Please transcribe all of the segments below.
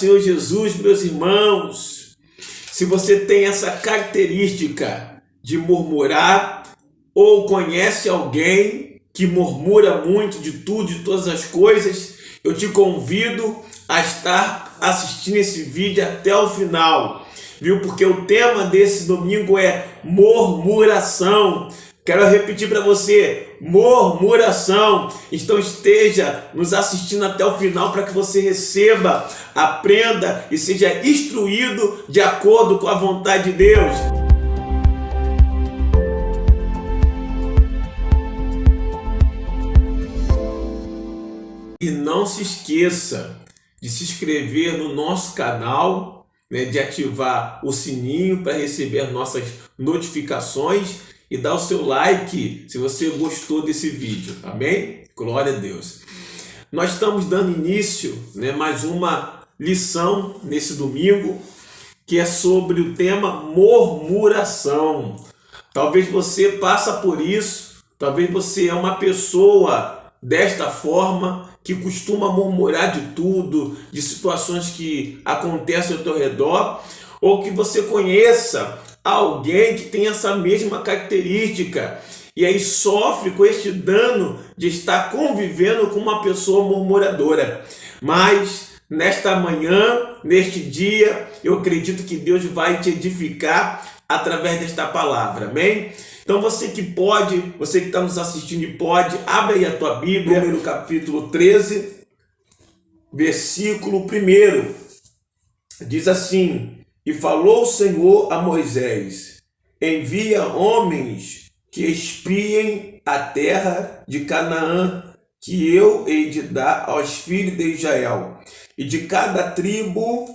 Senhor Jesus, meus irmãos. Se você tem essa característica de murmurar ou conhece alguém que murmura muito de tudo, de todas as coisas, eu te convido a estar assistindo esse vídeo até o final, viu? Porque o tema desse domingo é murmuração. Quero repetir para você, murmuração. Então esteja nos assistindo até o final para que você receba, aprenda e seja instruído de acordo com a vontade de Deus. E não se esqueça de se inscrever no nosso canal, de ativar o sininho para receber nossas notificações e dar o seu like se você gostou desse vídeo, amém? Glória a Deus. Nós estamos dando início, mais uma lição nesse domingo, que é sobre o tema murmuração. Talvez você passe por isso, talvez você é uma pessoa desta forma, que costuma murmurar de tudo, de situações que acontecem ao teu redor, ou que você conheça alguém que tem essa mesma característica e aí sofre com este dano de estar convivendo com uma pessoa murmuradora. Mas nesta manhã, neste dia, eu acredito que Deus vai te edificar através desta palavra, amém? Então você que está nos assistindo e pode, abre aí a tua Bíblia, no capítulo 13, versículo 1. Diz assim: E falou o Senhor a Moisés: envia homens que espiem a terra de Canaã, que eu hei de dar aos filhos de Israel. E de cada tribo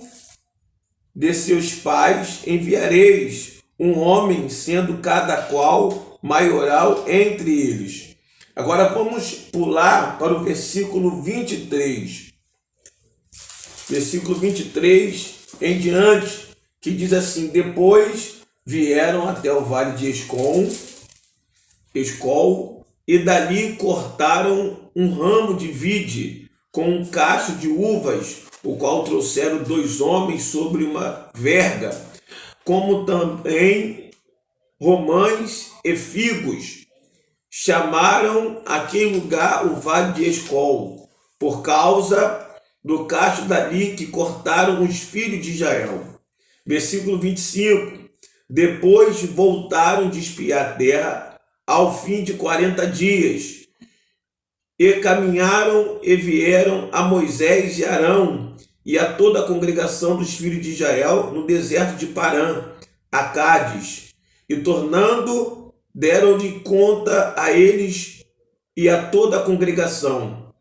de seus pais enviareis um homem, sendo cada qual maioral entre eles. Agora vamos pular para o versículo 23. Versículo 23 em diante, que diz assim: Depois vieram até o vale de Escol, e dali cortaram um ramo de vide com um cacho de uvas, o qual trouxeram 2 homens sobre uma verga, como também romães e figos. Chamaram aquele lugar o vale de Escol, por causa do cacho dali que cortaram os filhos de Israel. Versículo 25. Depois voltaram de espiar a terra ao fim de 40 dias, e caminharam e vieram a Moisés e Arão e a toda a congregação dos filhos de Israel no deserto de Parã, a Cádiz, e tornando, deram-lhe conta a eles e a toda a congregação,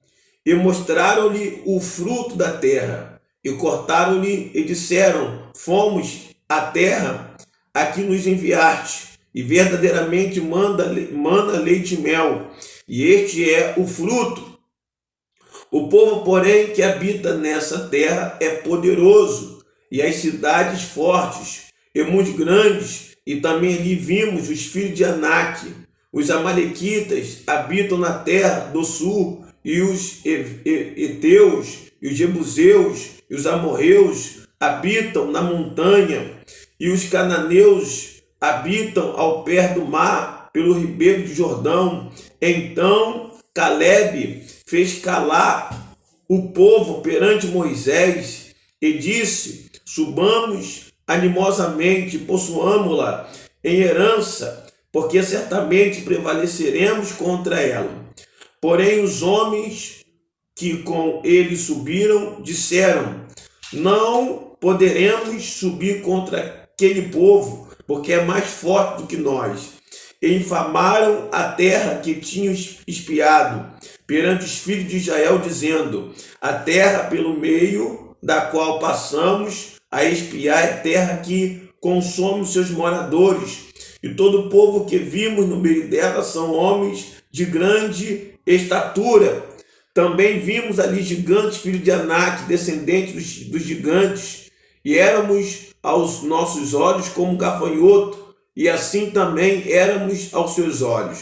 e mostraram-lhe o fruto da terra, e cortaram-lhe e disseram: Fomos à terra a que nos enviaste, e verdadeiramente mana leite e mel, e este é o fruto. O povo, porém, que habita nessa terra é poderoso, e as cidades fortes, e muito grandes, e também ali vimos os filhos de Anak. Os amalequitas habitam na terra do sul, e os heteus, e os jebuseus, e os amorreus habitam na montanha, e os cananeus habitam ao pé do mar, pelo ribeiro de Jordão. Então Calebe fez calar o povo perante Moisés e disse: Subamos animosamente, possuamo-la em herança, porque certamente prevaleceremos contra ela. Porém os homens que com ele subiram disseram: Não poderemos subir contra aquele povo, porque é mais forte do que nós. E infamaram a terra que tinham espiado perante os filhos de Israel, dizendo: A terra pelo meio da qual passamos a espiar é terra que consome os seus moradores, e todo o povo que vimos no meio dela são homens de grande estatura. Também vimos ali gigantes, filhos de Anak, descendentes dos gigantes, e éramos aos nossos olhos como gafanhoto, e assim também éramos aos seus olhos.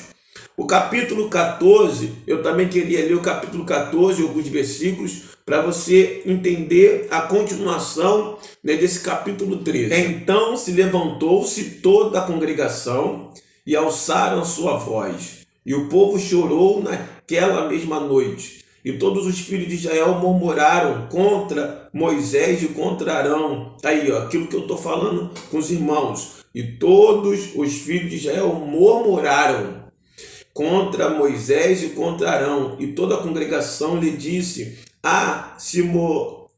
O capítulo 14, eu também queria ler o capítulo 14, alguns versículos, para você entender a continuação, né, desse capítulo 13. Então se levantou-se toda a congregação e alçaram sua voz, e o povo chorou naquela mesma noite. E todos os filhos de Israel murmuraram contra Moisés e contra Arão. Aí, ó, aquilo que eu estou falando com os irmãos. E todos os filhos de Israel murmuraram contra Moisés e contra Arão. E toda a congregação lhe disse: se morreramos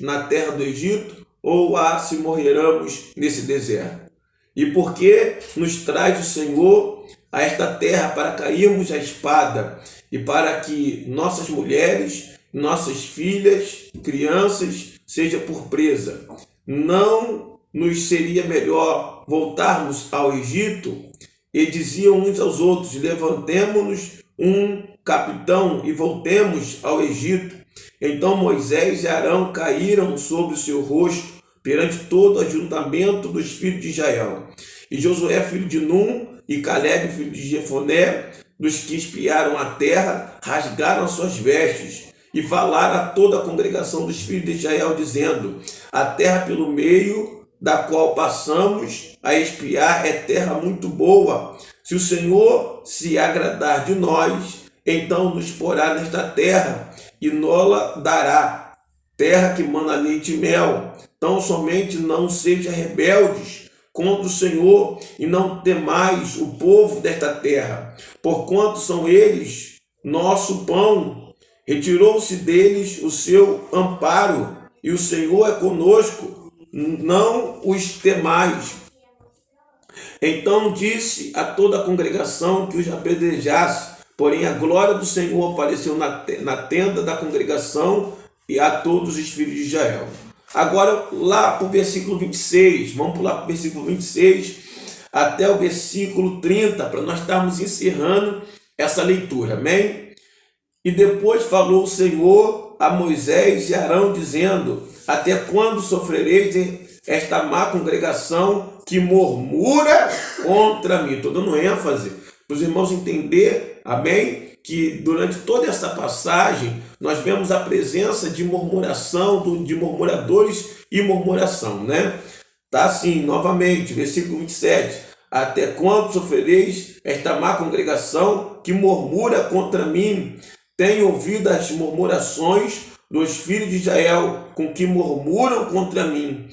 na terra do Egito, ou se morreramos nesse deserto? E por que nos traz o Senhor a esta terra para cairmos à espada, e para que nossas mulheres, nossas filhas, crianças sejam por presa? Não nos seria melhor voltarmos ao Egito? E diziam uns aos outros: levantemo-nos um capitão e voltemos ao Egito. Então Moisés e Arão caíram sobre o seu rosto perante todo o ajuntamento dos filhos de Israel. E Josué, filho de Num, e Calebe, filho de Jefoné, dos que espiaram a terra, rasgaram as suas vestes e falaram a toda a congregação dos filhos de Israel, dizendo: a terra pelo meio da qual passamos a espiar é terra muito boa. Se o Senhor se agradar de nós, então nos porá nesta terra e nola dará, terra que mana leite e mel. Então somente não sejam rebeldes contra o Senhor e não temais o povo desta terra, porquanto são eles nosso pão. Retirou-se deles o seu amparo, e o Senhor é conosco, não os temais. Então disse a toda a congregação que os apedrejasse, porém a glória do Senhor apareceu na tenda da congregação e a todos os filhos de Israel. Agora lá para o versículo 26, vamos pular para o versículo 26 até o versículo 30, para nós estarmos encerrando essa leitura, amém? E depois falou o Senhor a Moisés e Arão, dizendo: até quando sofrereis esta má congregação que murmura contra mim? Estou dando ênfase para os irmãos entender, amém? Que durante toda essa passagem nós vemos a presença de murmuração, de murmuradores e murmuração, né? Tá assim, novamente, versículo 27. Até quando sofrereis esta má congregação que murmura contra mim? Tenho ouvido as murmurações dos filhos de Israel, com que murmuram contra mim.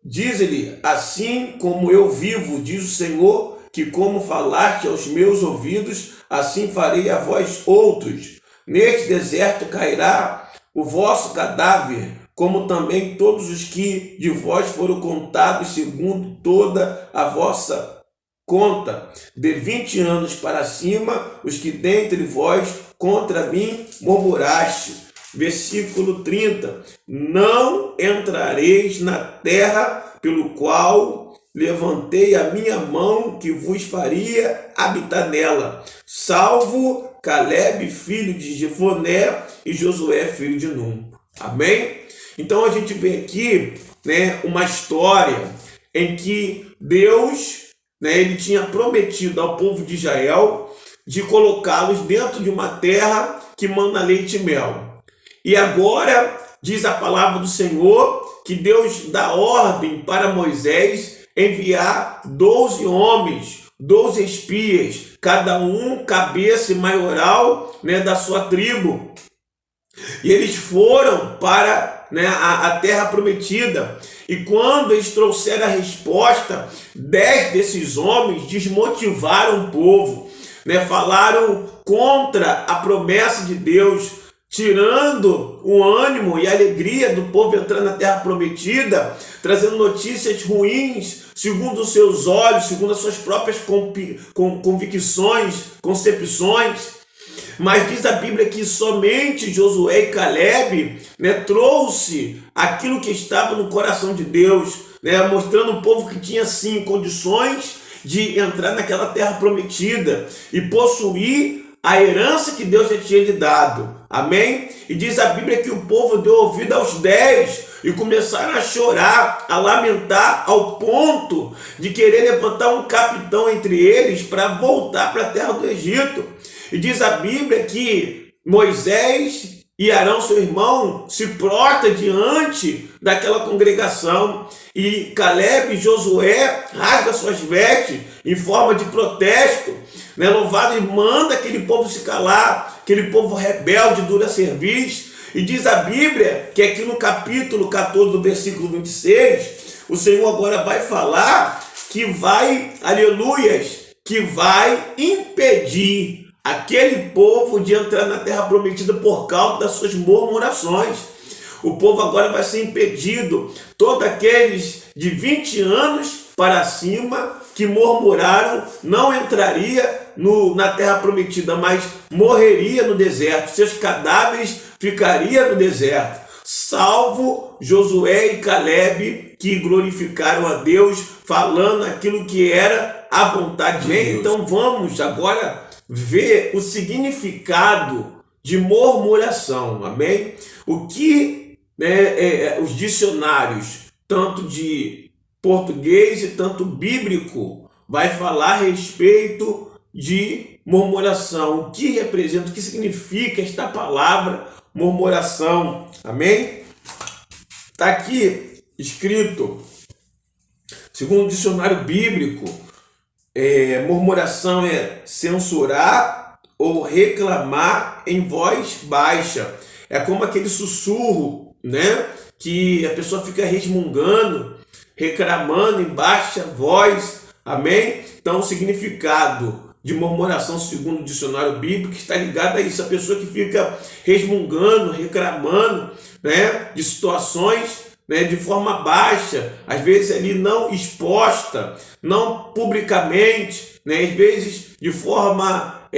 Diz-lhe: assim como eu vivo, diz o Senhor, que como falaste aos meus ouvidos, assim farei a vós outros. Neste deserto cairá o vosso cadáver, como também todos os que de vós foram contados segundo toda a vossa conta. De 20 anos para cima, os que dentre vós contra mim murmuraste. Versículo 30. Não entrareis na terra pelo qual levantei a minha mão, que vos faria habitar nela, salvo Calebe, filho de Jefoné, e Josué, filho de Num. Amém? Então a gente vê aqui, né, uma história em que Deus, né, ele tinha prometido ao povo de Israel de colocá-los dentro de uma terra que mana leite e mel. E agora diz a palavra do Senhor que Deus dá ordem para Moisés enviar 12 homens, 12 espias, cada um cabeça e maioral, né, da sua tribo. E eles foram para, né, a terra prometida. E quando eles trouxeram a resposta, 10 desses homens desmotivaram o povo, né, falaram contra a promessa de Deus, tirando o ânimo e a alegria do povo entrar na terra prometida, trazendo notícias ruins, segundo os seus olhos, segundo as suas próprias convicções, concepções. Mas diz a Bíblia que somente Josué e Calebe, né, trouxe aquilo que estava no coração de Deus, né, mostrando o povo que tinha sim condições de entrar naquela terra prometida e possuir a herança que Deus já tinha lhe dado. amém? E diz a Bíblia que o povo deu ouvido aos 10 e começaram a chorar, a lamentar, ao ponto de querer levantar um capitão entre eles para voltar para a terra do Egito. E diz a Bíblia que Moisés e Arão, seu irmão, se prostra diante daquela congregação, e Caleb e Josué rasga suas vestes em forma de protesto, né? Louvado, e manda aquele povo se calar, aquele povo rebelde, dura serviço. E diz a Bíblia que aqui no capítulo 14, do versículo 26, o Senhor agora vai falar que vai, aleluias, que vai impedir aquele povo de entrar na terra prometida por causa das suas murmurações. O povo agora vai ser impedido, todos aqueles de 20 anos para cima que murmuraram, não entraria na terra prometida, mas morreria no deserto, seus cadáveres ficariam no deserto, salvo Josué e Caleb, que glorificaram a Deus, falando aquilo que era a vontade de Deus. Então vamos agora ver o significado de murmuração, amém? O que os dicionários, tanto de português e tanto bíblico, vai falar a respeito de murmuração, o que representa, o que significa esta palavra murmuração, amém? Está aqui escrito, segundo o dicionário bíblico, murmuração é censurar ou reclamar em voz baixa. É como aquele sussurro, né? Que a pessoa fica resmungando, reclamando em baixa voz, amém? Então o significado de murmuração, segundo o dicionário bíblico, está ligado a isso, a pessoa que fica resmungando, reclamando, né? De situações, né, de forma baixa, às vezes ali não exposta, não publicamente, né, às vezes de forma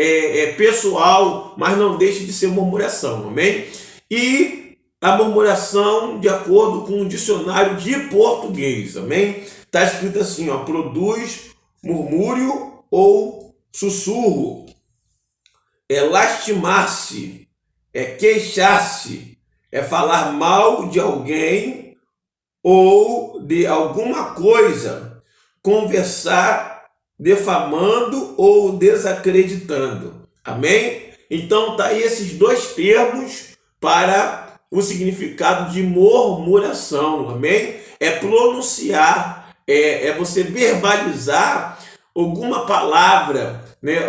pessoal, mas não deixa de ser murmuração, amém? E a murmuração, de acordo com o dicionário de português, amém? Está escrito assim, ó, produz murmúrio ou sussurro, é lastimar-se, é queixar-se, é falar mal de alguém ou de alguma coisa, conversar defamando ou desacreditando, amém? Então tá aí esses dois termos para o significado de murmuração, amém? É pronunciar, é você verbalizar alguma palavra, né?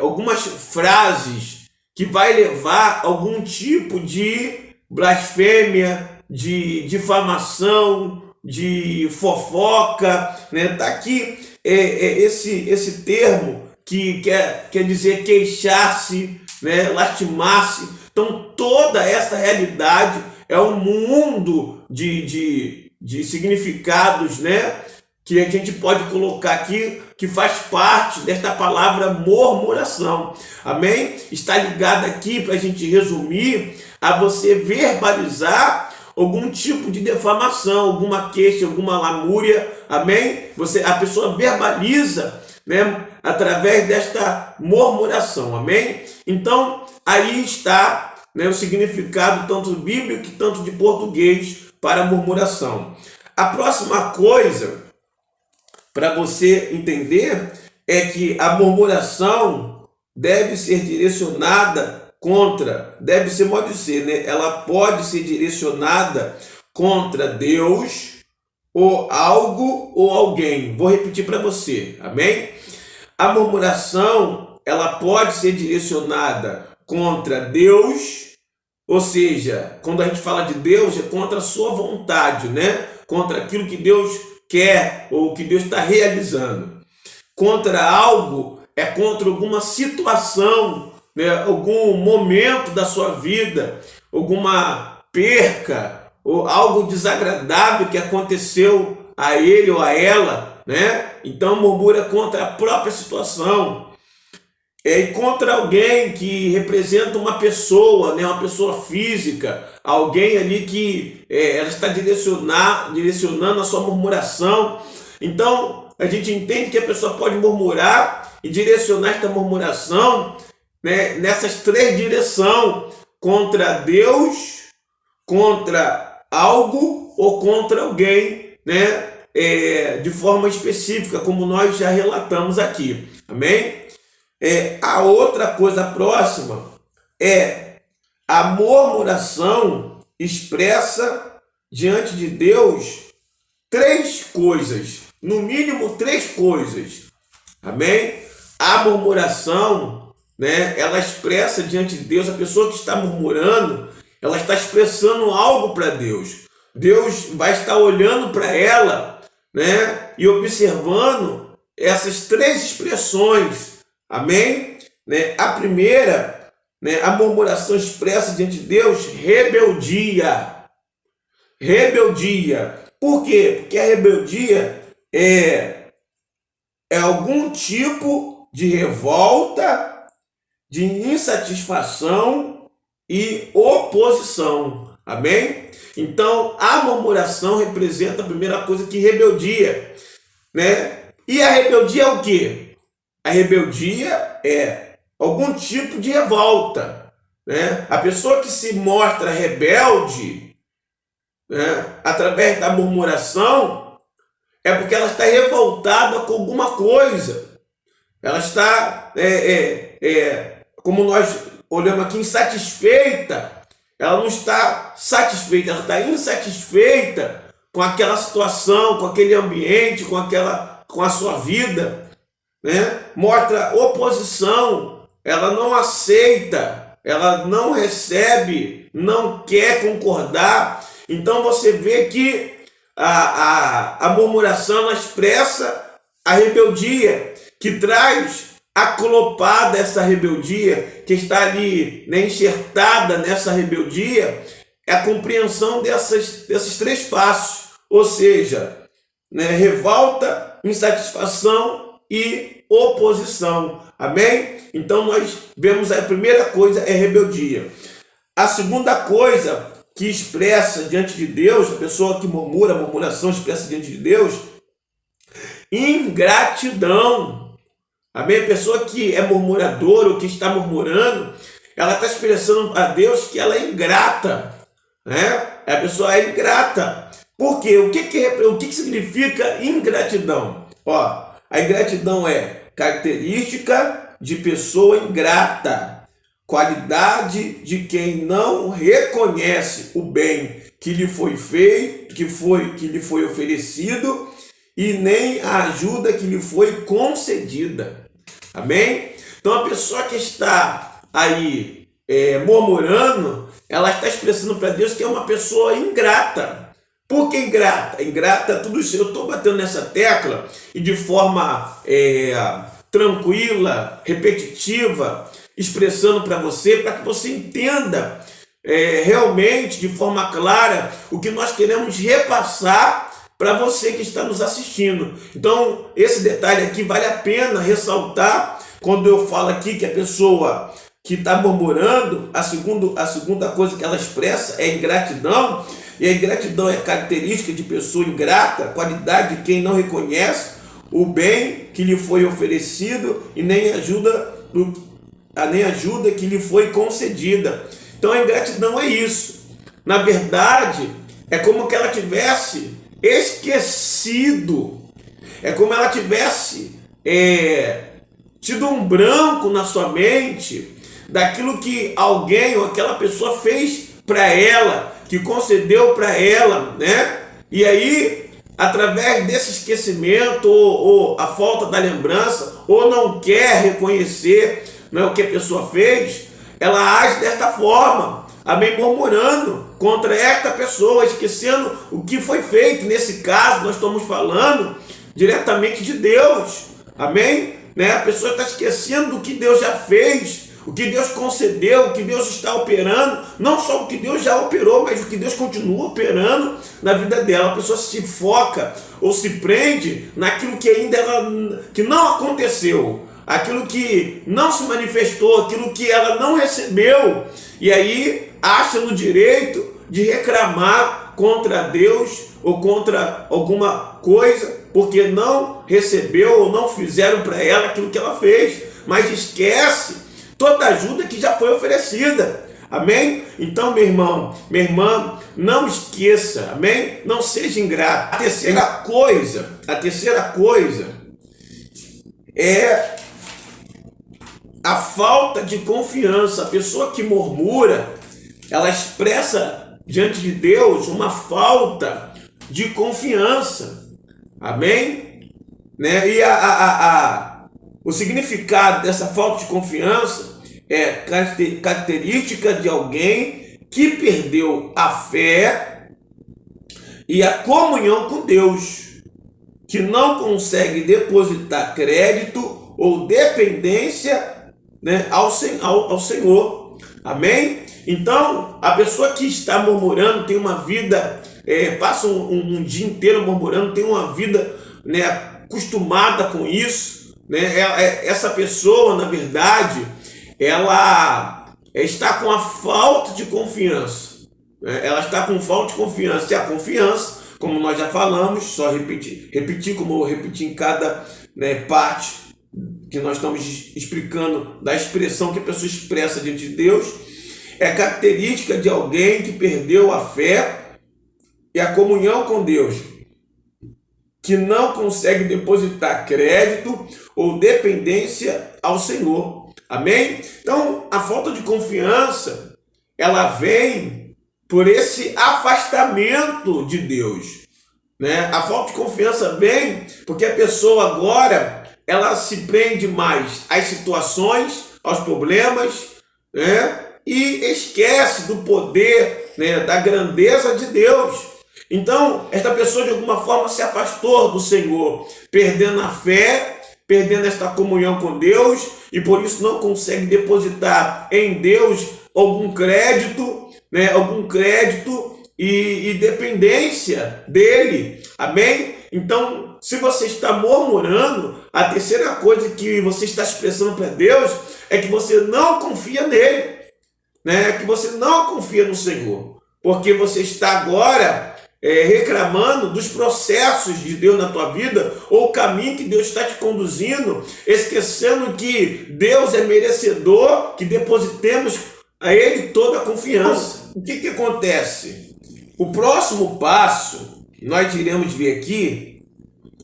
Algumas frases que vai levar algum tipo de blasfêmia, de difamação, de fofoca, né? Tá aqui esse termo que quer dizer queixar-se, né? Lastimar-se. Então toda essa realidade é um mundo de significados, né? Que a gente pode colocar aqui, que faz parte desta palavra murmuração, amém? Está ligado aqui, para a gente resumir, a você verbalizar algum tipo de defamação, alguma queixa, alguma lamúria, amém? A pessoa verbaliza, né, através desta murmuração, amém? Então, aí está, né, o significado tanto bíblico quanto de português para murmuração. A próxima coisa para você entender é que a murmuração deve ser direcionada né? Ela pode ser direcionada contra Deus, ou algo ou alguém. Vou repetir para você, amém? A murmuração, ela pode ser direcionada contra Deus, ou seja, quando a gente fala de Deus, é contra a sua vontade, né? Contra aquilo que Deus quer ou que Deus está realizando. Contra algo, é contra alguma situação, né, algum momento da sua vida, alguma perca ou algo desagradável que aconteceu a ele ou a ela, né? Então murmura contra a própria situação, e contra alguém que representa uma pessoa, né, uma pessoa física, alguém ali que ela está direcionando a sua murmuração. Então a gente entende que a pessoa pode murmurar e direcionar esta murmuração né, nessas três direções, contra Deus, contra algo ou contra alguém, né, de forma específica, como nós já relatamos aqui. Amém? A outra coisa próxima é a murmuração expressa diante de Deus três coisas, no mínimo três coisas. Amém? A murmuração, né, ela expressa diante de Deus, a pessoa que está murmurando, ela está expressando algo para Deus. Deus vai estar olhando para ela, né, e observando essas três expressões. Amém? Né? A primeira, né, a murmuração expressa diante de Deus, rebeldia. Rebeldia. Por quê? Porque a rebeldia é algum tipo de revolta, de insatisfação e oposição. Amém? Então, a murmuração representa a primeira coisa, que rebeldia, né? E a rebeldia é o quê? A rebeldia é algum tipo de revolta, né? A pessoa que se mostra rebelde, né, através da murmuração, é porque ela está revoltada com alguma coisa. Ela está, como nós olhamos aqui, insatisfeita. Ela não está satisfeita, ela está insatisfeita com aquela situação, com aquele ambiente, com a sua vida, né? Mostra oposição, ela não aceita, ela não recebe, não quer concordar. Então você vê que a murmuração, ela expressa a rebeldia, que traz aclopada essa rebeldia, que está ali, né, enxertada nessa rebeldia, é a compreensão desses três passos, ou seja, né, revolta, insatisfação e oposição. Amém? Então nós vemos a primeira coisa é rebeldia. A segunda coisa que expressa diante de Deus, a pessoa que murmura, a murmuração expressa diante de Deus, ingratidão. Amém? A pessoa que é murmuradora ou que está murmurando, ela está expressando a Deus que ela é ingrata, né? A pessoa é ingrata. Por quê? O que significa ingratidão? Ó, a ingratidão é característica de pessoa ingrata, qualidade de quem não reconhece o bem que lhe foi feito, que lhe foi oferecido, e nem a ajuda que lhe foi concedida. Amém? Então a pessoa que está aí murmurando, ela está expressando para Deus que é uma pessoa ingrata. Por que ingrata? Ingrata, tudo isso. Eu estou batendo nessa tecla e de forma tranquila, repetitiva, expressando para que você entenda realmente, de forma clara, o que nós queremos repassar para você que está nos assistindo. Então, esse detalhe aqui vale a pena ressaltar quando eu falo aqui que a pessoa que está murmurando, a segunda coisa que ela expressa é ingratidão, e a ingratidão é característica de pessoa ingrata, qualidade de quem não reconhece o bem que lhe foi oferecido e nem ajuda que lhe foi concedida. Então a ingratidão é isso. Na verdade, é como que ela tivesse esquecido, é como ela tivesse tido um branco na sua mente daquilo que alguém ou aquela pessoa fez para ela, que concedeu para ela, né? E aí, através desse esquecimento ou a falta da lembrança, ou não quer reconhecer, né, o que a pessoa fez, ela age desta forma, amém, murmurando contra esta pessoa, esquecendo o que foi feito. Nesse caso, nós estamos falando diretamente de Deus, amém? Né? A pessoa está esquecendo do que Deus já fez, o que Deus concedeu, o que Deus está operando, não só o que Deus já operou, mas o que Deus continua operando na vida dela. A pessoa se foca ou se prende naquilo que ainda que não aconteceu, aquilo que não se manifestou, aquilo que ela não recebeu, e aí acha no direito de reclamar contra Deus ou contra alguma coisa, porque não recebeu ou não fizeram para ela aquilo que ela fez, mas esquece toda ajuda que já foi oferecida. Amém? Então, meu irmão, minha irmã, não esqueça, amém? Não seja ingrato. A terceira coisa é a falta de confiança. A pessoa que murmura, ela expressa diante de Deus uma falta de confiança. Amém? Né? E o significado dessa falta de confiança é característica de alguém que perdeu a fé e a comunhão com Deus, que não consegue depositar crédito ou dependência, né, ao Senhor. Amém? Então, a pessoa que está murmurando tem uma vida, passa um dia inteiro murmurando, tem uma vida, né, acostumada com isso, né? Essa pessoa, na verdade, ela está com a falta de confiança, né? Ela está com falta de confiança. E a confiança, como nós já falamos, só repetir como eu repeti em cada, né, parte que nós estamos explicando da expressão que a pessoa expressa diante de Deus, é característica de alguém que perdeu a fé e a comunhão com Deus, que não consegue depositar crédito ou dependência ao Senhor. Amém? Então, a falta de confiança, ela vem por esse afastamento de Deus, né? A falta de confiança vem porque a pessoa agora, ela se prende mais às situações, aos problemas, né? E esquece do poder, né, da grandeza de Deus. Então, esta pessoa de alguma forma se afastou do Senhor, perdendo a fé, perdendo esta comunhão com Deus, e por isso não consegue depositar em Deus algum crédito, né, e dependência dele. Amém? Então, se você está murmurando, a terceira coisa que você está expressando para Deus é que você não confia nele, né? Que você não confia no Senhor, porque você está agora reclamando dos processos de Deus na tua vida, ou o caminho que Deus está te conduzindo, esquecendo que Deus é merecedor, que depositemos a Ele toda a confiança. O que acontece? O próximo passo, nós iremos ver aqui,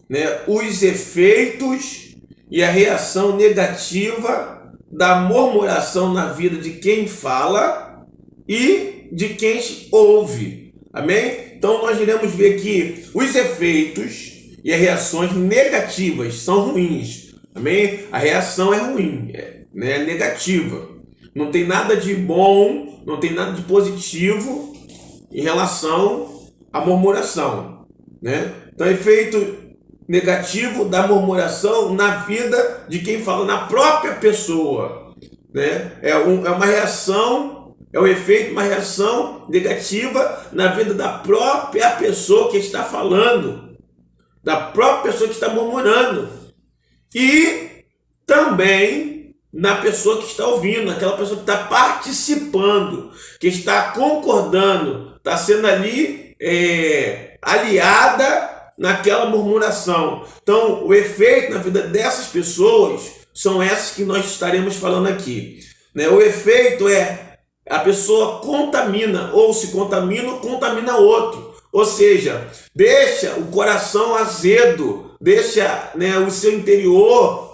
né, os efeitos e a reação negativa da murmuração na vida de quem fala e de quem ouve. Amém? Então nós iremos ver que os efeitos e as reações negativas são ruins. Amém? A reação é ruim, né? É negativa. Não tem nada de bom, não tem nada de positivo em relação à murmuração, né? Então, efeito negativo da murmuração na vida de quem fala, na própria pessoa, né? É uma reação, é um efeito, uma reação negativa na vida da própria pessoa que está falando, da própria pessoa que está murmurando, e também na pessoa que está ouvindo, naquela pessoa que está participando, que está concordando, está sendo ali aliada naquela murmuração. Então, o efeito na vida dessas pessoas são essas que nós estaremos falando aqui, né? O efeito é a pessoa contamina, ou se contamina, contamina outro. Ou seja, deixa o coração azedo, deixa, né, o seu interior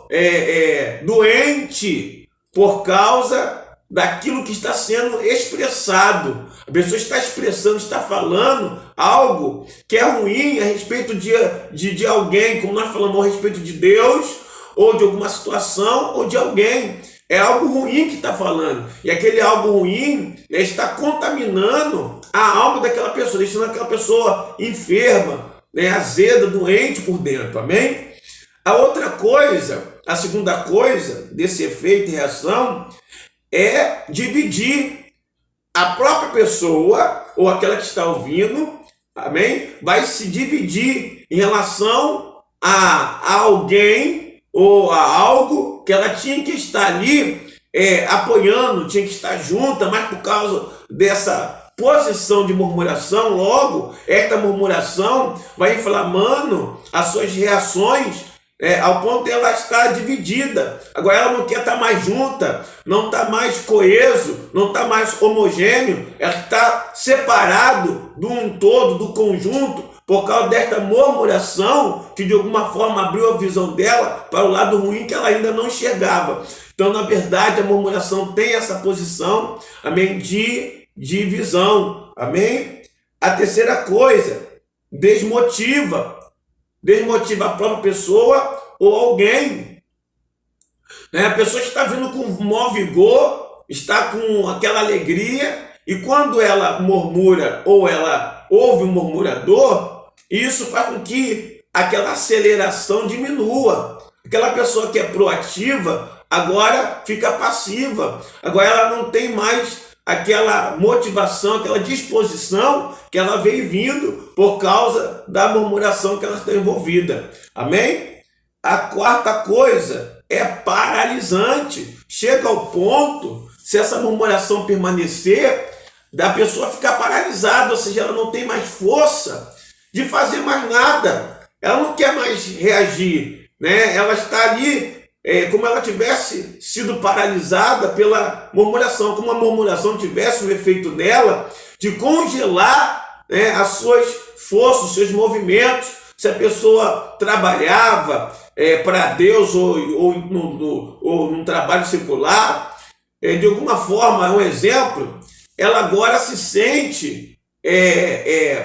doente por causa daquilo que está sendo expressado. A pessoa está expressando, está falando algo que é ruim a respeito de alguém, como nós falamos a respeito de Deus, ou de alguma situação, ou de alguém. É algo ruim que está falando. E aquele algo ruim está contaminando a alma daquela pessoa, deixando aquela pessoa enferma, né, azeda, doente por dentro. Amém? A outra coisa, a segunda coisa desse efeito e reação é dividir a própria pessoa, ou aquela que está ouvindo, amém? Vai se dividir em relação a alguém ou a algo que ela tinha que estar ali apoiando, tinha que estar junta, mas por causa dessa posição de murmuração, logo, esta murmuração vai inflamando as suas reações ao ponto de ela estar dividida. Agora ela não quer estar mais junta, não está mais coeso, não está mais homogêneo, ela está separado do um todo, do conjunto, por causa desta murmuração que de alguma forma abriu a visão dela para o lado ruim que ela ainda não enxergava. Então, na verdade, a murmuração tem essa posição, amém, de divisão, amém? A terceira coisa, desmotiva a própria pessoa ou alguém. A pessoa está vindo com maior vigor, está com aquela alegria, e quando ela murmura ou ela ouve um murmurador, isso faz com que aquela aceleração diminua. Aquela pessoa que é proativa agora fica passiva, agora ela não tem mais aquela motivação, aquela disposição que ela veio vindo por causa da murmuração que ela está envolvida. Amém? A quarta coisa é paralisante. Chega ao ponto, se essa murmuração permanecer, da pessoa ficar paralisada, ou seja, ela não tem mais força de fazer mais nada. Ela não quer mais reagir, Ela está ali como ela tivesse sido paralisada pela murmuração, como a murmuração tivesse o efeito nela de congelar as suas forças, os seus movimentos. Se a pessoa trabalhava para Deus ou num trabalho secular, de alguma forma, é um exemplo, ela agora se sente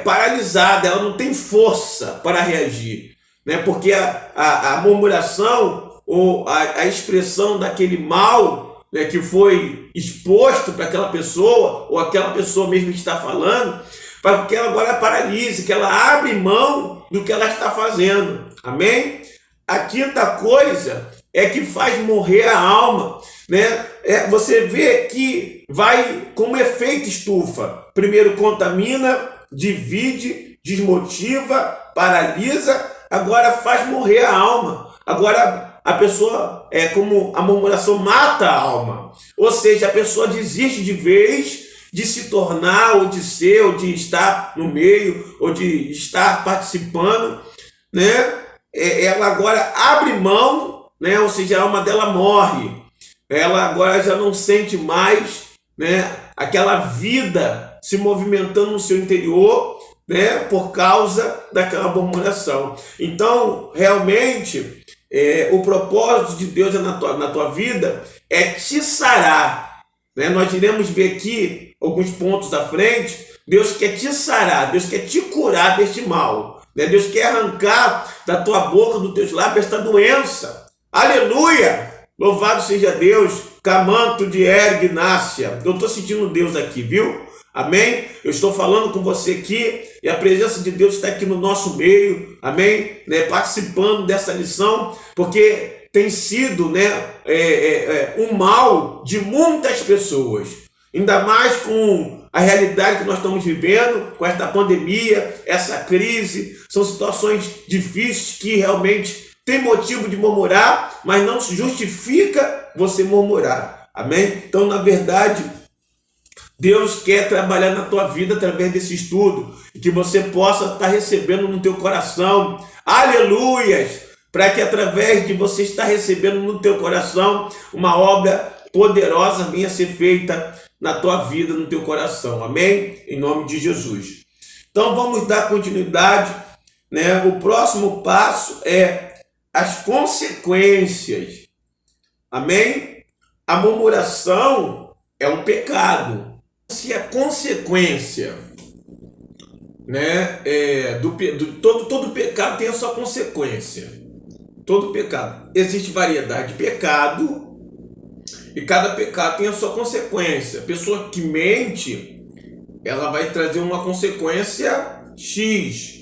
paralisada, ela não tem força para reagir, porque a murmuração ou a expressão daquele mal que foi exposto para aquela pessoa, ou aquela pessoa mesmo que está falando, para que ela agora paralise, que ela abre mão do que ela está fazendo. Amém? A quinta coisa é que faz morrer a alma. Você vê que vai como efeito estufa. Primeiro contamina, divide, desmotiva, paralisa, agora faz morrer a alma. Agora a pessoa, como a murmuração mata a alma. Ou seja, a pessoa desiste de vez de se tornar, ou de ser, ou de estar no meio, ou de estar participando, ela agora abre mão, ou seja, a alma dela morre. Ela agora já não sente mais aquela vida se movimentando no seu interior, por causa daquela murmuração. Então, realmente, o propósito de Deus na tua vida é te sarar. Nós iremos ver aqui alguns pontos à frente. Deus quer te sarar, Deus quer te curar deste mal. Deus quer arrancar da tua boca, dos teus lábios, esta doença. Aleluia! Louvado seja Deus. Camanto de Ergnácia. Eu estou sentindo Deus aqui, viu? Amém? Eu estou falando com você aqui e a presença de Deus está aqui no nosso meio. Amém? Participando dessa lição, porque tem sido um mal de muitas pessoas. Ainda mais com a realidade que nós estamos vivendo, com esta pandemia, essa crise. São situações difíceis que realmente tem motivo de murmurar, mas não se justifica você murmurar. Amém? Então, na verdade, Deus quer trabalhar na tua vida através desse estudo, e que você possa estar recebendo no teu coração, aleluias, para que através de você estar recebendo no teu coração, uma obra poderosa venha a ser feita na tua vida, no teu coração, amém? Em nome de Jesus. Então vamos dar continuidade, O próximo passo é as consequências, amém? A murmuração é um pecado. Se a consequência, todo pecado tem a sua consequência. Todo pecado. Existe variedade de pecado e cada pecado tem a sua consequência. A pessoa que mente, ela vai trazer uma consequência X.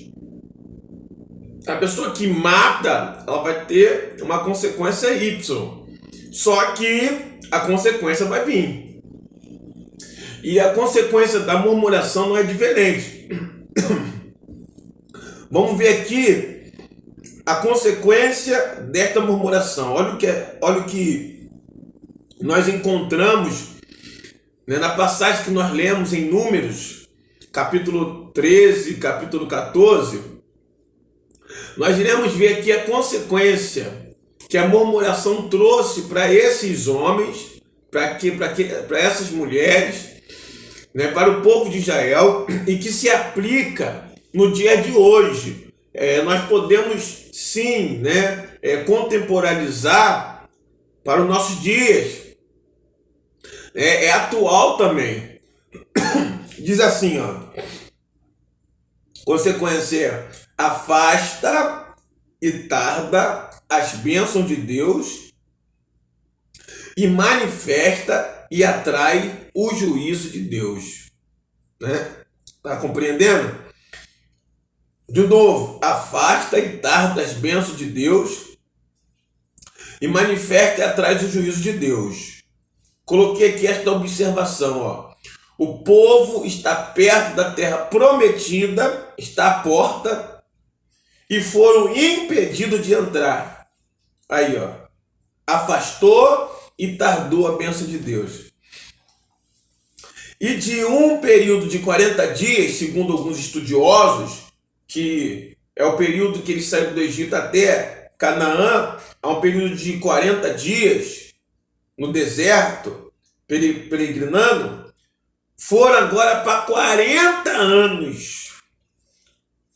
A pessoa que mata, ela vai ter uma consequência Y. Só que a consequência vai vir. E a consequência da murmuração não é diferente. Vamos ver aqui a consequência desta murmuração. Olha o que nós encontramos na passagem que nós lemos em Números, capítulo 13, capítulo 14. Nós iremos ver aqui a consequência que a murmuração trouxe para esses homens, para essas mulheres, né, para o povo de Israel, e que se aplica no dia de hoje. Nós podemos sim, né, contemporaneizar para os nossos dias. É atual também. Diz assim, ó, consequência: afasta e tarda as bênçãos de Deus e manifesta e atrai o juízo de Deus, né? Tá compreendendo? De novo, afasta e tarda as bênçãos de Deus e manifesta e atrai o juízo de Deus. Coloquei aqui esta observação, ó. O povo está perto da terra prometida, está à porta, e foram impedidos de entrar. Aí, ó. Afastou e tardou a bênção de Deus. E de um período de 40 dias, segundo alguns estudiosos, que é o período que eles saíram do Egito até Canaã, há um período de 40 dias no deserto, peregrinando, foram agora para 40 anos.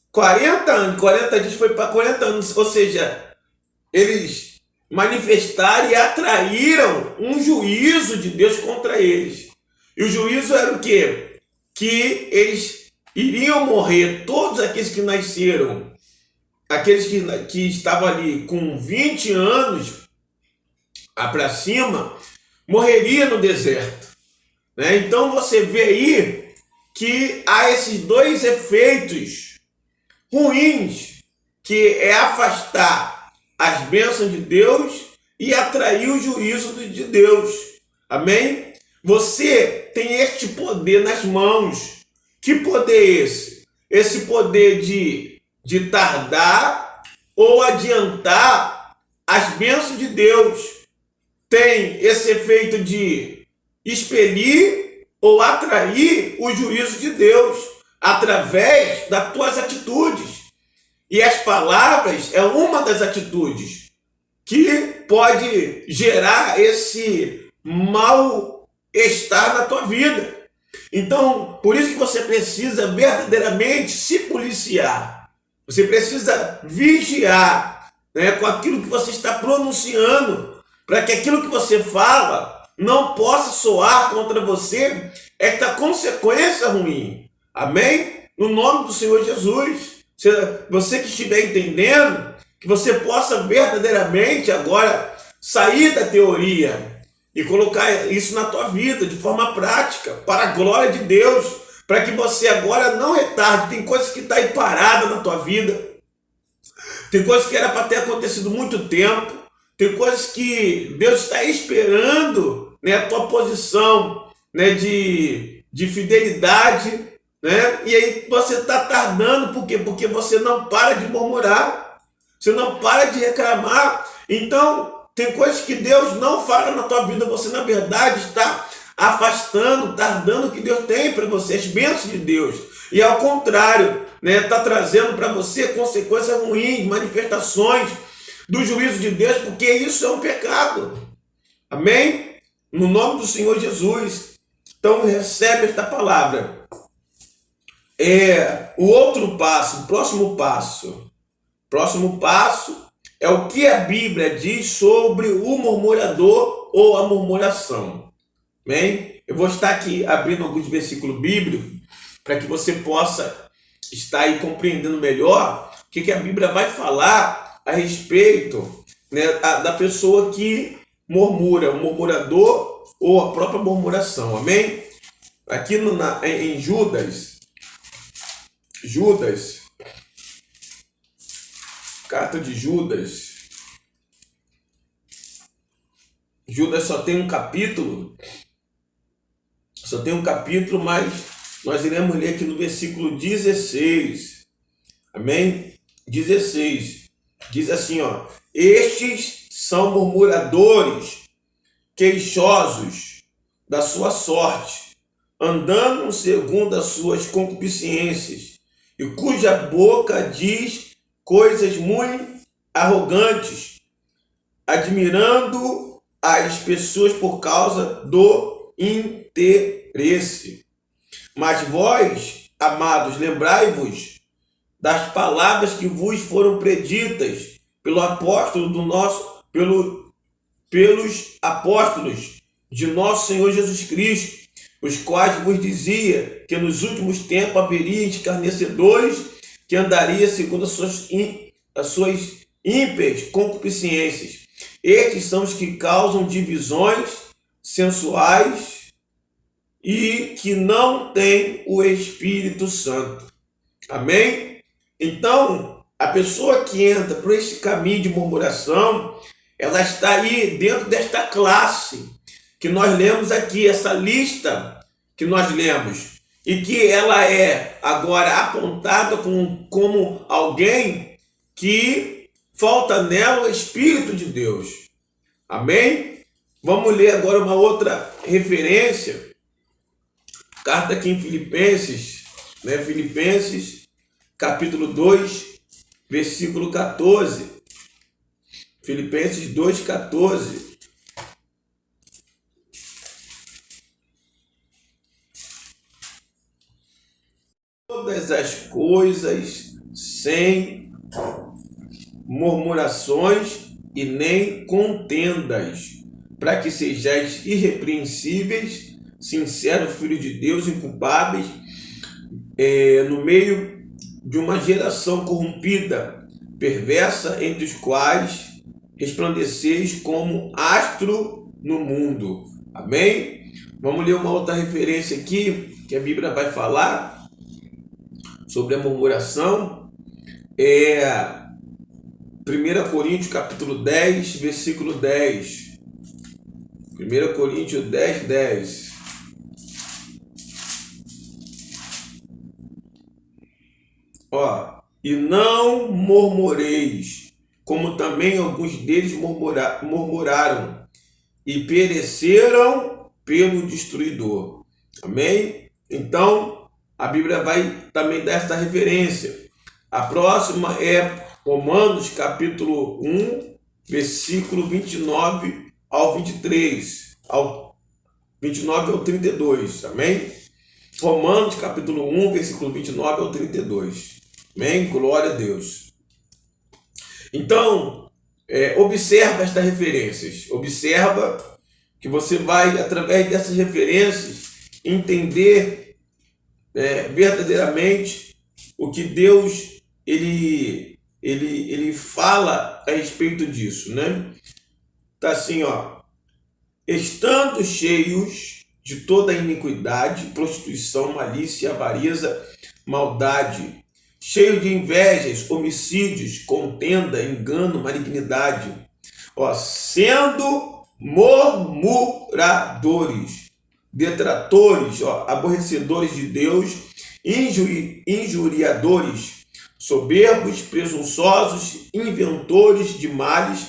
40 anos, 40 dias foi para 40 anos, ou seja, eles manifestaram e atraíram um juízo de Deus contra eles. E o juízo era o quê? Que eles iriam morrer, todos aqueles que nasceram, aqueles que estavam ali com 20 anos para cima, morreria no deserto, né? Então você vê aí que há esses dois efeitos ruins, que é afastar as bênçãos de Deus e atrair o juízo de Deus. Amém? Você tem este poder nas mãos. Que poder é esse? Esse poder de tardar ou adiantar as bênçãos de Deus. Tem esse efeito de expelir ou atrair o juízo de Deus através das tuas atitudes. E as palavras é uma das atitudes que pode gerar esse mal-estar na tua vida. Então, por isso que você precisa verdadeiramente se policiar. Você precisa vigiar, né, com aquilo que você está pronunciando, para que aquilo que você fala não possa soar contra você esta consequência ruim. Amém? No nome do Senhor Jesus. Você que estiver entendendo, que você possa verdadeiramente agora sair da teoria e colocar isso na tua vida de forma prática, para a glória de Deus, para que você agora não retarde. Tem coisas que estão aí paradas na tua vida, tem coisas que era para ter acontecido muito tempo, tem coisas que Deus está esperando, né, a tua posição, né, de fidelidade, né? E aí você está tardando, por quê? Porque você não para de murmurar, você não para de reclamar. Então, tem coisas que Deus não fala na tua vida, você na verdade está afastando, tardando o que Deus tem para você, as bênçãos de Deus. E ao contrário, né, está trazendo para você consequências ruins, manifestações do juízo de Deus, porque isso é um pecado. Amém? No nome do Senhor Jesus. Então recebe esta palavra. O outro passo, o próximo passo. Próximo passo é o que a Bíblia diz sobre o murmurador ou a murmuração. Amém? Eu vou estar aqui abrindo alguns versículos bíblicos para que você possa estar aí compreendendo melhor o que a Bíblia vai falar a respeito, né, da pessoa que murmura, o murmurador ou a própria murmuração. Amém? Aqui em Judas, carta de Judas. Judas só tem um capítulo, mas nós iremos ler aqui no versículo 16. Amém? 16. Diz assim, ó: estes são murmuradores, queixosos da sua sorte, andando segundo as suas concupiscências, e cuja boca diz coisas muito arrogantes, admirando as pessoas por causa do interesse. Mas vós, amados, lembrai-vos das palavras que vos foram preditas pelo apóstolo do nosso, pelos apóstolos de nosso Senhor Jesus Cristo, os quais vos dizia que nos últimos tempos haveria escarnecedores que andariam segundo as suas ímpias concupiscências. Estes são os que causam divisões sensuais e que não têm o Espírito Santo. Amém? Então, a pessoa que entra por esse caminho de murmuração, ela está aí dentro desta classe que nós lemos aqui, essa lista que nós lemos, e que ela é agora apontada como alguém que falta nela o Espírito de Deus. Amém? Vamos ler agora uma outra referência, carta aqui em Filipenses, né? Filipenses, capítulo 2, versículo 14. Filipenses 2, 14. Todas as coisas sem murmurações e nem contendas, para que sejais irrepreensíveis, sinceros filhos de Deus, inculpáveis, no meio de uma geração corrompida, perversa, entre os quais resplandeceis como astro no mundo. Amém? Vamos ler uma outra referência aqui, que a Bíblia vai falar sobre a murmuração. 1 Coríntios capítulo 10, versículo 10. 1 Coríntios 10, 10. E não murmureis, como também alguns deles murmuraram e pereceram pelo destruidor. Amém? Então, a Bíblia vai também dar esta referência. A próxima é Romanos capítulo 1, versículo 29 ao 23, ao 29 ao 32, amém? Romanos capítulo 1, versículo 29 ao 32, amém? Glória a Deus. Então, observa estas referências, observa que você vai, através dessas referências, entender verdadeiramente o que Deus ele fala a respeito disso, né? Tá assim, estando cheios de toda iniquidade, prostituição, malícia, avareza, maldade, cheio de invejas, homicídios, contenda, engano, malignidade, sendo murmuradores, detratores, aborrecedores de Deus, injuriadores, soberbos, presunçosos, inventores de males,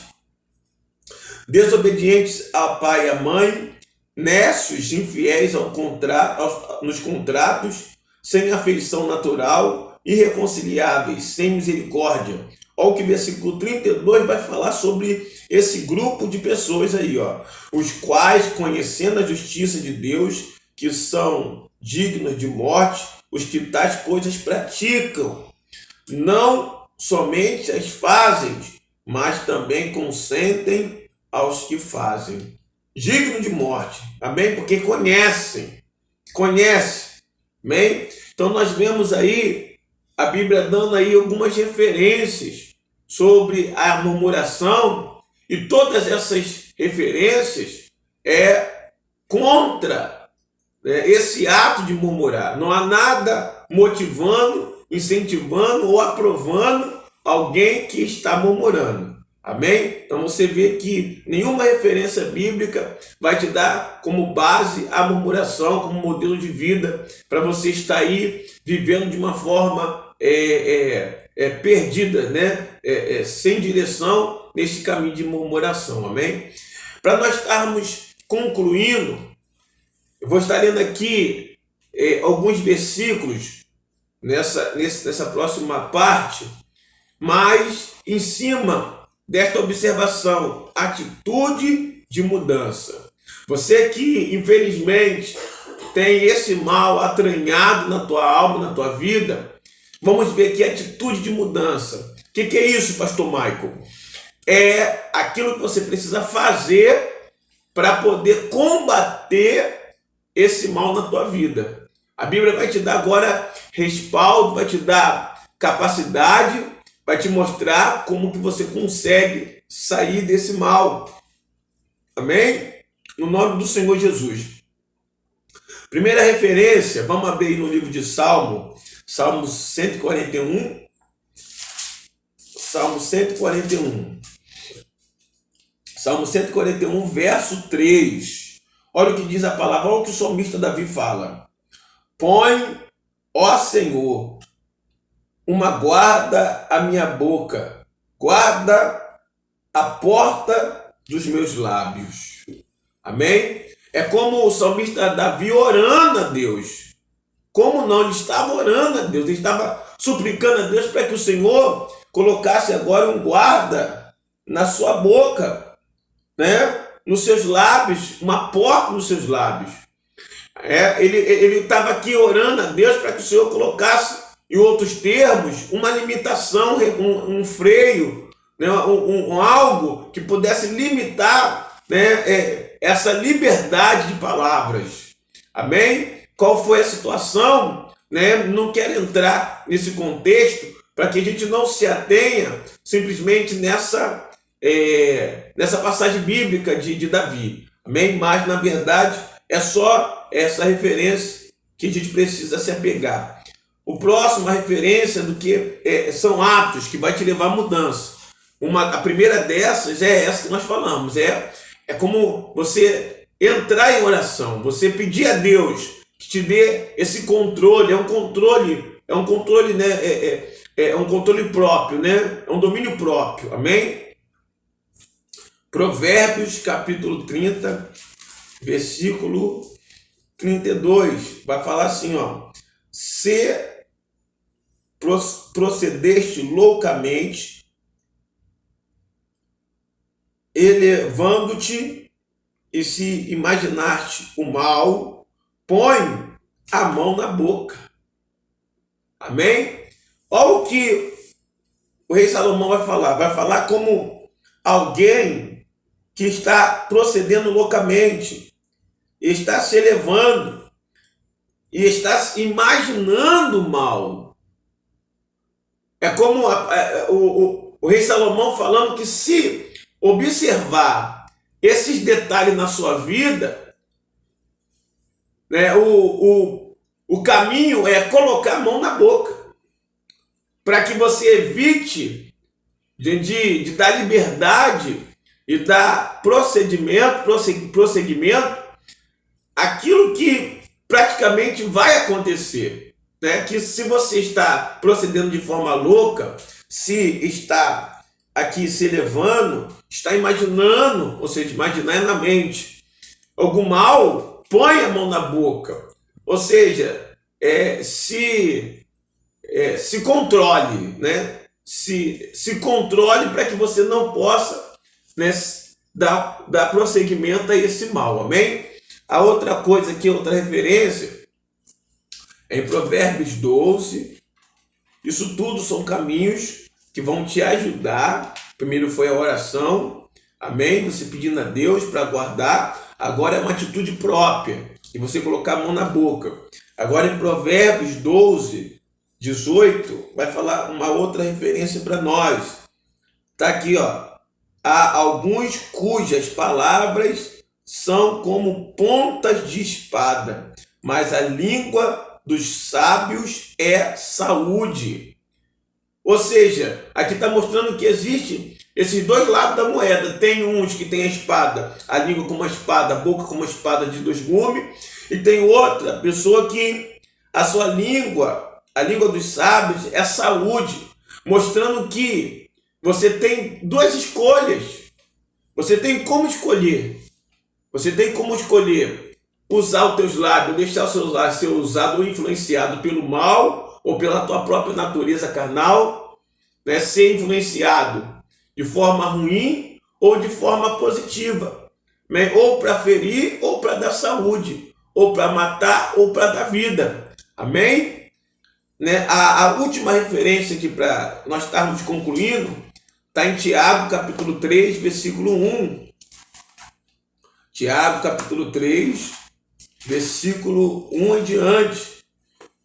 desobedientes ao pai e à mãe, nécios, infiéis nos contratos, sem afeição natural, irreconciliáveis, sem misericórdia. Olha o que o versículo 32 vai falar sobre esse grupo de pessoas aí, os quais, conhecendo a justiça de Deus, que são dignos de morte, os que tais coisas praticam, não somente as fazem, mas também consentem aos que fazem. Digno de morte, amém? Porque conhece, amém? Então nós vemos aí a Bíblia dando aí algumas referências sobre a murmuração, e todas essas referências contra esse ato de murmurar. Não há nada motivando, incentivando ou aprovando alguém que está murmurando. Amém? Então você vê que nenhuma referência bíblica vai te dar como base a murmuração, como modelo de vida, para você estar aí vivendo de uma forma perdida, né? Sem direção nesse caminho de murmuração. Amém? Para nós estarmos concluindo, eu vou estar lendo aqui alguns versículos nessa próxima parte, mas em cima desta observação, atitude de mudança. Você que, infelizmente, tem esse mal atranhado na tua alma, na tua vida, vamos ver aqui atitude de mudança. O que é isso, pastor Michael? É aquilo que você precisa fazer para poder combater esse mal na tua vida. A Bíblia vai te dar agora respaldo, vai te dar capacidade, vai te mostrar como que você consegue sair desse mal. Amém? No nome do Senhor Jesus. Primeira referência, vamos abrir no livro de Salmo, Salmo 141. Salmo 141. Salmo 141, verso 3. Olha o que diz a palavra, olha o que o salmista Davi fala. Põe, ó Senhor, uma guarda à minha boca, guarda a porta dos meus lábios. Amém? É como o salmista Davi orando a Deus. Como não? Ele estava orando a Deus, ele estava suplicando a Deus para que o Senhor colocasse agora um guarda na sua boca, né? Nos seus lábios, uma porta nos seus lábios. Ele estava aqui orando a Deus para que o Senhor colocasse, em outros termos, uma limitação, um freio, né? Algo que pudesse limitar, né? Essa liberdade de palavras. Amém? Qual foi a situação? Né? Não quero entrar nesse contexto para que a gente não se atenha simplesmente nessa passagem bíblica de Davi. Amém? Mas, na verdade, é só essa referência que a gente precisa se apegar. O próximo, a referência do que são hábitos que vai te levar à mudança. A primeira dessas é essa que nós falamos. É como você entrar em oração, você pedir a Deus que te dê esse controle. É um controle, né? É um controle próprio, né? É um domínio próprio. Amém? Provérbios, capítulo 30, versículo 32, vai falar assim, ó. Se procedeste loucamente, elevando-te, e se imaginaste o mal, põe a mão na boca. Amém? Olha o que o rei Salomão vai falar. Vai falar como alguém que está procedendo loucamente, está se elevando e está imaginando o mal. É como o rei Salomão falando que se observar esses detalhes na sua vida, né, o caminho é colocar a mão na boca, para que você evite de dar liberdade e dar prosseguimento aquilo que praticamente vai acontecer, né? Que se você está procedendo de forma louca, se está aqui se elevando, está imaginando, ou seja, imaginar é na mente, algum mal, põe a mão na boca, ou seja, se controle, né? Se controle para que você não possa, né, dar prosseguimento a esse mal, amém? A outra coisa aqui, outra referência, é em Provérbios 12, isso tudo são caminhos que vão te ajudar. Primeiro foi a oração, amém? Você pedindo a Deus para guardar, agora é uma atitude própria, e você colocar a mão na boca. Agora em Provérbios 12, 18, vai falar uma outra referência para nós. Está aqui, ó. Há alguns cujas palavras são como pontas de espada, mas a língua dos sábios é saúde. Ou seja, aqui está mostrando que existe esses dois lados da moeda. Tem uns que tem a espada, a língua como uma espada, a boca como uma espada de dois gumes, e tem outra pessoa que a sua língua, a língua dos sábios, é saúde, mostrando que você tem duas escolhas. Você tem como escolher. Você tem como escolher usar os teus lábios, deixar os seus lábios ser usados ou influenciado pelo mal ou pela tua própria natureza carnal, né, ser influenciado de forma ruim ou de forma positiva, né? Ou para ferir ou para dar saúde, ou para matar ou para dar vida. Amém? Né? A última referência aqui para nós estarmos concluindo está em Tiago capítulo 3, versículo 1. Tiago capítulo 3, versículo 1 em diante.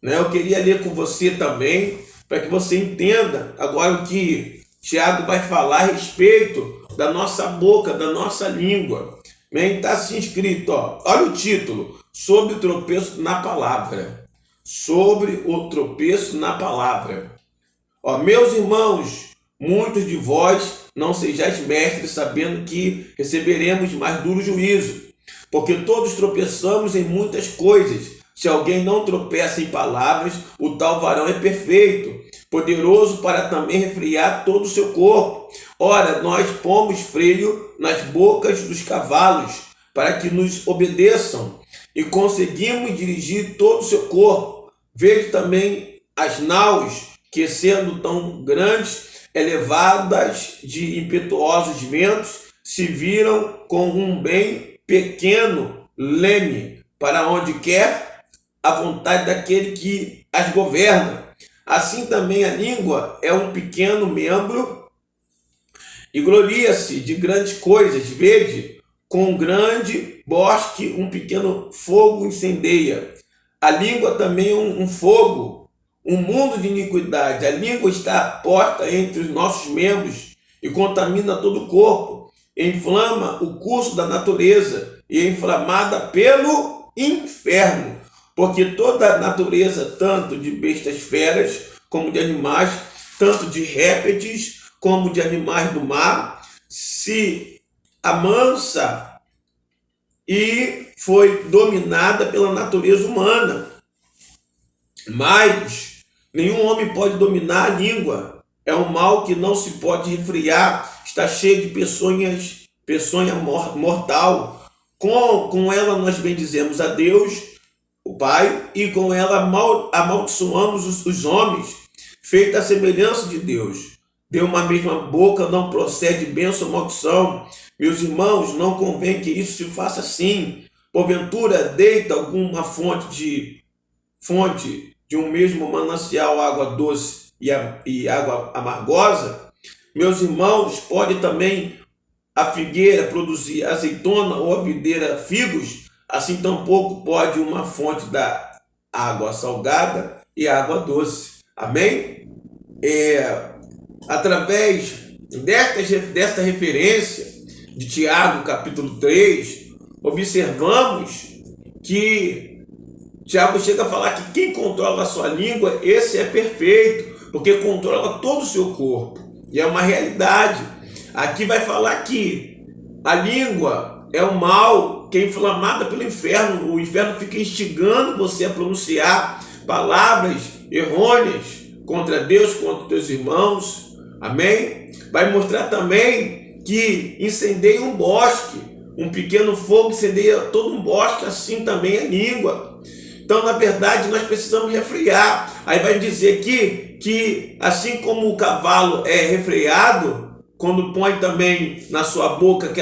Né? Eu queria ler com você também, para que você entenda agora o que Tiago vai falar a respeito da nossa boca, da nossa língua. Está assim escrito, ó, olha o título, sobre o tropeço na palavra. Sobre o tropeço na palavra. Ó, meus irmãos, muitos de vós não sejais mestres, sabendo que receberemos mais duro juízo, porque todos tropeçamos em muitas coisas. Se alguém não tropeça em palavras, o tal varão é perfeito, poderoso para também refrear todo o seu corpo. Ora, nós pomos freio nas bocas dos cavalos, para que nos obedeçam, e conseguimos dirigir todo o seu corpo. Vejo também as naus, que sendo tão grandes, elevadas de impetuosos ventos, se viram com um bem pequeno leme, para onde quer a vontade daquele que as governa. Assim também a língua é um pequeno membro e gloria-se de grandes coisas. Vede, com um grande bosque um pequeno fogo incendeia. A língua também é um fogo, um mundo de iniquidade. A língua está posta entre os nossos membros e contamina todo o corpo, inflama o curso da natureza e é inflamada pelo inferno. Porque toda a natureza, tanto de bestas feras como de animais, tanto de répteis como de animais do mar, se amansa e foi dominada pela natureza humana. Mas nenhum homem pode dominar a língua. É um mal que não se pode refrear. Está cheio de peçonha mortal. Com ela nós bendizemos a Deus, o Pai, e com ela amaldiçoamos os homens, feita a semelhança de Deus. De uma mesma boca não procede bênção ou maldição. Meus irmãos, não convém que isso se faça assim. Porventura, deita alguma fonte de um mesmo manancial água doce e água amargosa? Meus irmãos, pode também a figueira produzir azeitona ou a videira figos? Assim tampouco pode uma fonte dar água salgada e água doce. Amém? Através desta referência de Tiago, capítulo 3, observamos que Tiago chega a falar que quem controla a sua língua, esse é perfeito, porque controla todo o seu corpo. E é uma realidade. Aqui vai falar que a língua é o mal que é inflamada pelo inferno. O inferno fica instigando você a pronunciar palavras errôneas contra Deus, contra teus irmãos. Amém? Vai mostrar também que incendeia um bosque, um pequeno fogo incendeia todo um bosque, assim também a língua. Então, na verdade, nós precisamos refrear. Aí vai dizer aqui que assim como o cavalo é refreado, quando põe também na sua boca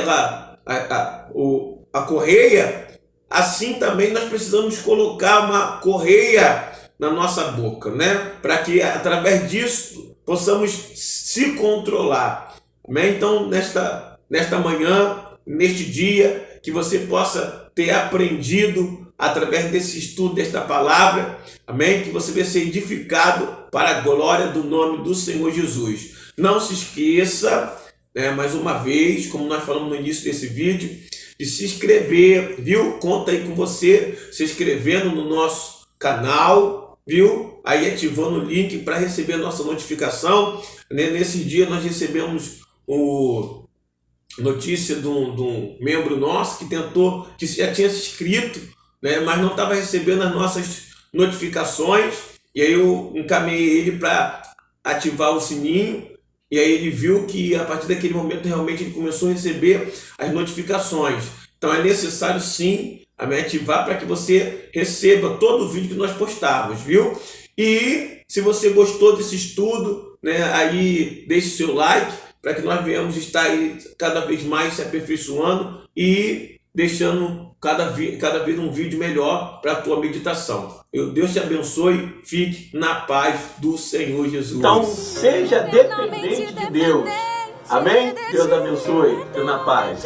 a correia, assim também nós precisamos colocar uma correia na nossa boca, né? Para que através disso possamos se controlar. Amém? Então, nesta manhã, neste dia, que você possa ter aprendido através desse estudo, desta palavra, amém? Que você vai ser edificado para a glória do nome do Senhor Jesus. Não se esqueça, né, mais uma vez, como nós falamos no início desse vídeo, de se inscrever, viu? Conta aí com você, se inscrevendo no nosso canal, viu? Aí ativando o link para receber a nossa notificação. Nesse dia nós recebemos notícia de um membro nosso que já tinha se inscrito, né, mas não estava recebendo as nossas notificações, e aí eu encaminhei ele para ativar o sininho, e aí ele viu que a partir daquele momento realmente ele começou a receber as notificações. Então é necessário sim ativar para que você receba todo o vídeo que nós postarmos, viu? E se você gostou desse estudo, né, aí deixe seu like para que nós venhamos estar aí cada vez mais se aperfeiçoando e deixando cada vez um vídeo melhor para a tua meditação. Deus te abençoe, fique na paz do Senhor Jesus. Então seja dependente de Deus. Amém? Deus abençoe. Fique na paz.